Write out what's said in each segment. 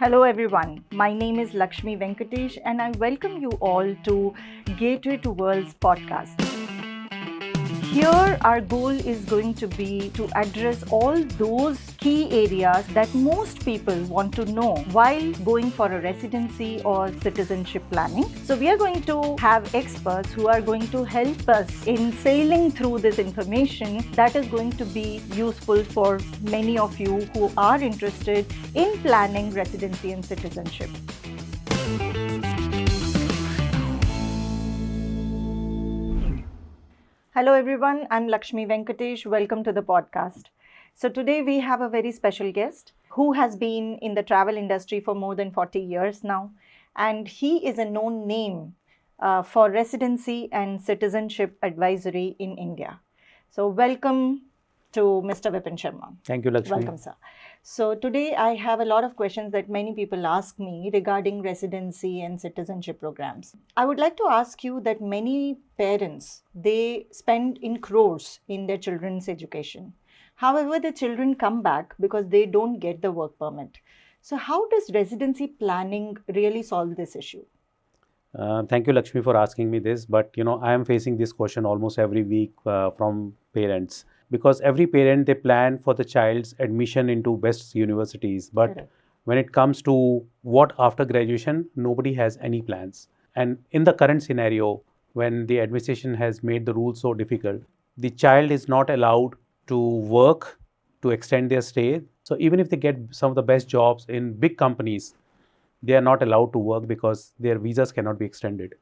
Hello everyone, my name is Laxmi Venkatesh and I welcome you all to Gateway2World's podcast. Here our goal is going to be to address all those key areas that most people want to know while going for a residency or citizenship planning. So we are going to have experts who are going to help us in sailing through this information that is going to be useful for many of you who are interested in planning residency and citizenship. Hello everyone, I'm Laxmi Venkatesh. Welcome to the podcast. So today we have a very special guest who has been in the travel industry for more than 40 years now, and he is a known name for residency and citizenship advisory in India. So welcome to Mr. Vipan Sharma. Thank you, Laxmi. Welcome, sir. So today I have a lot of questions that many people ask me regarding residency and citizenship programs. I would like to ask you that many parents, they spend in crores in their children's education. However, the children come back because they don't get the work permit. So how does residency planning really solve this issue? Thank you, Lakshmi, for asking me this. But I am facing this question almost every week from parents, because every parent, they plan for the child's admission into best universities. But Correct. when it comes to what after graduation, nobody has any plans. And in the current scenario, when the administration has made the rules so difficult, the child is not allowed to work to extend their stay. So even if they get some of the best jobs in big companies, they are not allowed to work because their visas cannot be extended.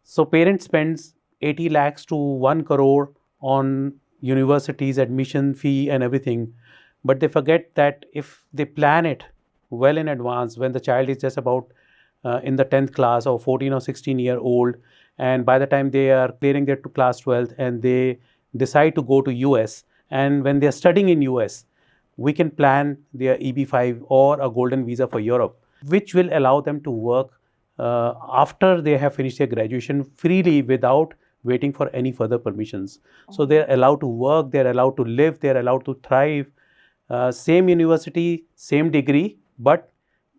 So parents spends 80 lakhs to 1 crore on universities, admission fee and everything. But they forget that if they plan it well in advance, when the child is just about in the 10th class or 14 or 16-year-old, and by the time they are clearing their class 12th and they decide to go to US, and when they are studying in US, we can plan their EB5 or a golden visa for Europe, which will allow them to work after they have finished their graduation freely without waiting for any further permissions. So they're allowed to work, they're allowed to live, they're allowed to thrive. Same university, same degree, but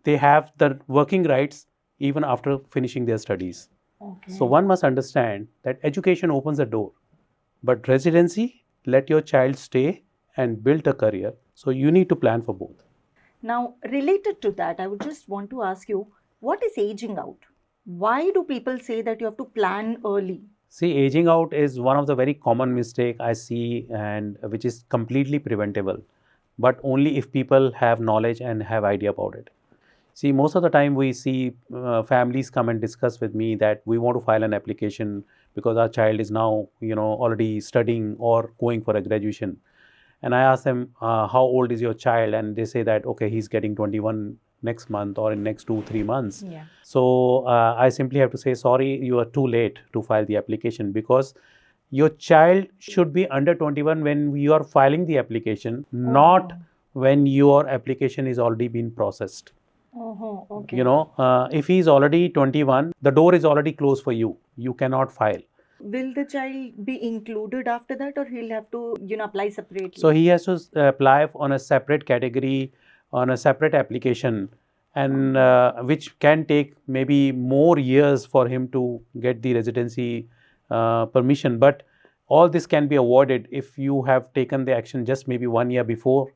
they have the working rights even after finishing their studies. Okay. So one must understand that education opens a door, but residency, let your child stay and build a career. So you need to plan for both. Now, related to that, I would just want to ask you, what is aging out? Why do people say that you have to plan early? See, aging out is one of the very common mistake I see, and which is completely preventable, but only if people have knowledge and have idea about it. See, most of the time we see families come and discuss with me that we want to file an application because our child is now, already studying or going for a graduation. And I ask them, how old is your child? And they say that, okay, he's getting 21 next month or in next 2-3 months. Yeah. So I simply have to say, sorry, you are too late to file the application, because your child should be under 21 when you are filing the application, not when your application is already been processed. Okay. If he is already 21, the door is already closed for you. You cannot file. Will the child be included after that, or he'll have to, apply separately? So he has to apply on a separate category, on a separate application, and which can take maybe more years for him to get the residency permission. But all this can be avoided if you have taken the action just maybe 1 year before.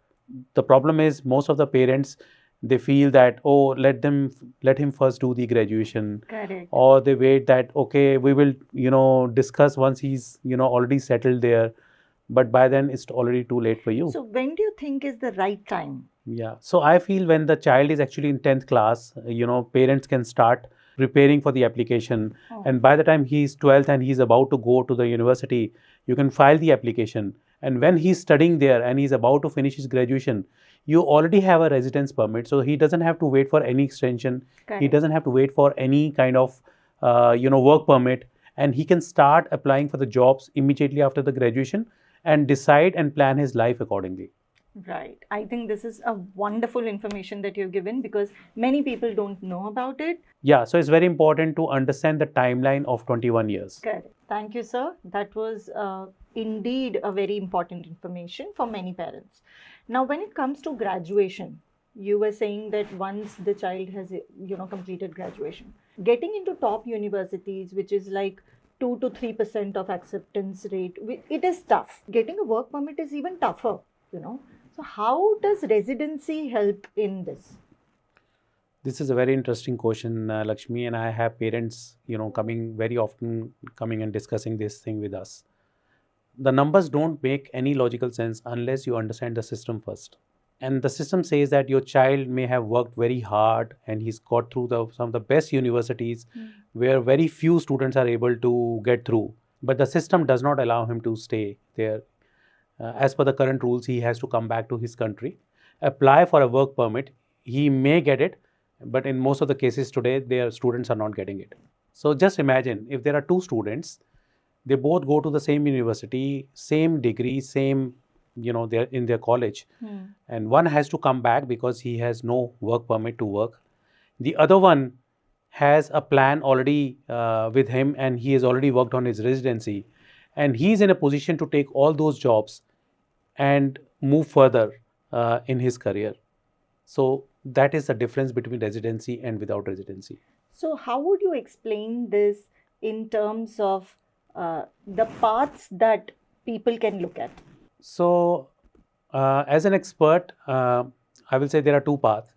The problem is most of the parents, they feel that, oh, let him first do the graduation. Correct. Or they wait that, okay, we will discuss once he's already settled there, but by then it's already too late for you. So when do you think is the right time? Yeah, so I feel when the child is actually in 10th class, parents can start preparing for the application. And by the time he's 12th and he's about to go to the university, you can file the application. And when he's studying there and he's about to finish his graduation, you already have a residence permit. So he doesn't have to wait for any extension. Correct. He doesn't have to wait for any kind of, work permit. And he can start applying for the jobs immediately after the graduation and decide and plan his life accordingly. Right. I think this is a wonderful information that you've given, because many people don't know about it. Yeah, so it's very important to understand the timeline of 21 years. Correct. Thank you, sir. That was indeed a very important information for many parents. Now, when it comes to graduation, You were saying that once the child has, completed graduation, getting into top universities, which is like 2 to 3% of acceptance rate, it is tough. Getting a work permit is even tougher, you know. So how does residency help in this? This is a very interesting question, Lakshmi, and I have parents, coming very often, coming and discussing this thing with us. The numbers don't make any logical sense unless you understand the system first. And the system says that your child may have worked very hard and he's got through some of the best universities where very few students are able to get through. But the system does not allow him to stay there. As per the current rules, he has to come back to his country, apply for a work permit. He may get it, but in most of the cases today, their students are not getting it. So just imagine if there are two students, they both go to the same university, same degree, same, they're in their college, and one has to come back because he has no work permit to work. The other one has a plan already with him, and he has already worked on his residency, and he's in a position to take all those jobs and move further in his career. So that is the difference between residency and without residency. So how would you explain this in terms of the paths that people can look at? So as an expert, I will say there are two paths.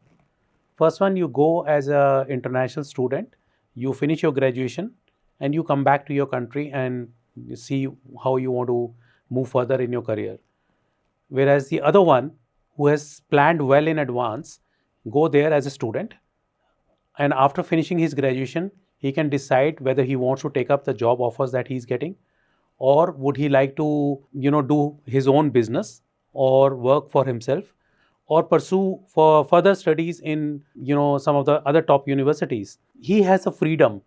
First one, you go as an international student, you finish your graduation, and you come back to your country and you see how you want to move further in your career. Whereas the other one, who has planned well in advance, go there as a student, and after finishing his graduation, he can decide whether he wants to take up the job offers that he's getting, or would he like to, do his own business or work for himself, or pursue for further studies in, some of the other top universities. He has the freedom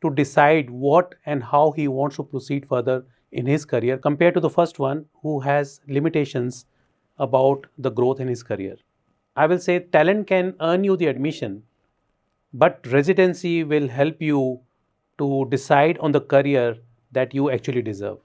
to decide what and how he wants to proceed further in his career, compared to the first one who has limitations about the growth in his career. I will say talent can earn you the admission, but residency will help you to decide on the career that you actually deserve.